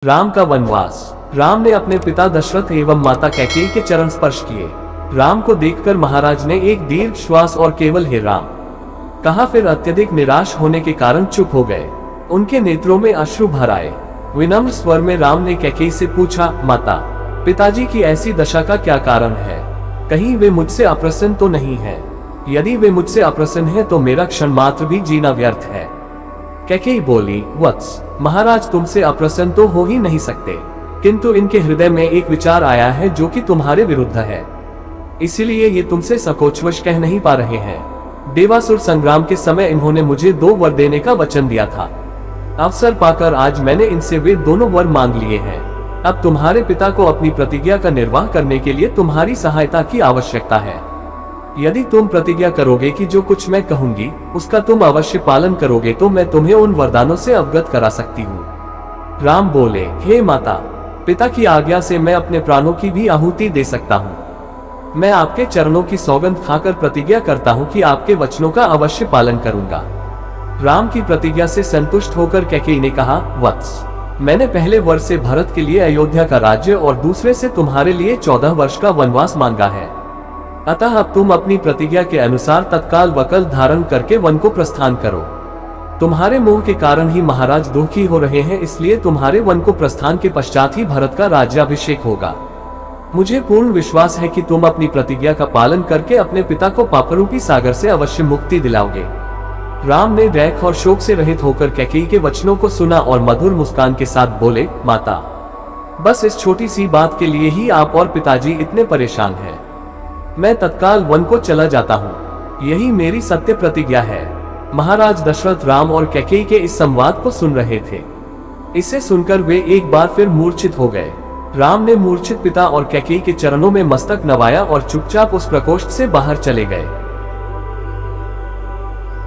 राम का वनवास। राम ने अपने पिता दशरथ एवं माता कैकेयी के चरण स्पर्श किए। राम को देखकर महाराज ने एक दीर्घ श्वास और केवल हे राम कहा, फिर अत्यधिक निराश होने के कारण चुप हो गए। उनके नेत्रों में अश्रु भर आए। विनम्र स्वर में राम ने कैकेयी से पूछा, माता, पिताजी की ऐसी दशा का क्या कारण है? कहीं वे मुझसे अप्रसन्न तो नहीं है? यदि वे मुझसे अप्रसन्न हैं तो मेरा क्षण मात्र भी जीना व्यर्थ है। कैकेयी बोली, वत्स, महाराज तुमसे अप्रसन्न तो हो ही नहीं सकते, किंतु इनके हृदय में एक विचार आया है जो कि तुम्हारे विरुद्ध है, इसीलिए ये तुमसे संकोचवश कह नहीं पा रहे हैं। देवासुर संग्राम के समय इन्होंने मुझे 2 वर देने का वचन दिया था। अवसर पाकर आज मैंने इनसे वे दोनों वर मांग लिए हैं। अब तुम्हारे पिता को अपनी प्रतिज्ञा का निर्वाह करने के लिए तुम्हारी सहायता की आवश्यकता है। यदि तुम प्रतिज्ञा करोगे कि जो कुछ मैं कहूंगी उसका तुम अवश्य पालन करोगे तो मैं तुम्हें उन वरदानों से अवगत करा सकती हूँ। राम बोले, हे माता, पिता की आज्ञा से मैं अपने प्राणों की भी आहुति दे सकता हूँ। मैं आपके चरणों की सौगंध खाकर प्रतिज्ञा करता हूँ कि आपके वचनों का अवश्य पालन करूंगा। राम की प्रतिज्ञा से संतुष्ट होकर कैकेयी ने कहा, वत्स, मैंने पहले वर्ष से भरत के लिए अयोध्या का राज्य और दूसरे से तुम्हारे लिए 14 वर्ष का वनवास मांगा है। अतः अब तुम अपनी प्रतिज्ञा के अनुसार तत्काल वकल धारण करके वन को प्रस्थान करो। तुम्हारे मोह के कारण ही महाराज दुखी हो रहे हैं, इसलिए तुम्हारे वन को प्रस्थान के पश्चात ही भरत का राज्याभिषेक होगा। मुझे पूर्ण विश्वास है कि तुम अपनी प्रतिज्ञा का पालन करके अपने पिता को पापरूपी सागर से अवश्य मुक्ति दिलाओगे। राम ने दैख और शोक से रहित होकर कैकेयी के वचनों को सुना और मधुर मुस्कान के साथ बोले, माता, बस इस छोटी सी बात के लिए ही आप और पिताजी इतने परेशान हैं। मैं तत्काल वन को चला जाता हूँ, यही मेरी सत्य प्रतिज्ञा है। महाराज दशरथ राम और कैकेयी के इस संवाद को सुन रहे थे। इसे सुनकर वे एक बार फिर मूर्छित हो गए। राम ने मूर्छित पिता और कैकेयी के चरणों में मस्तक नवाया और चुपचाप उस प्रकोष्ठ से बाहर चले गए।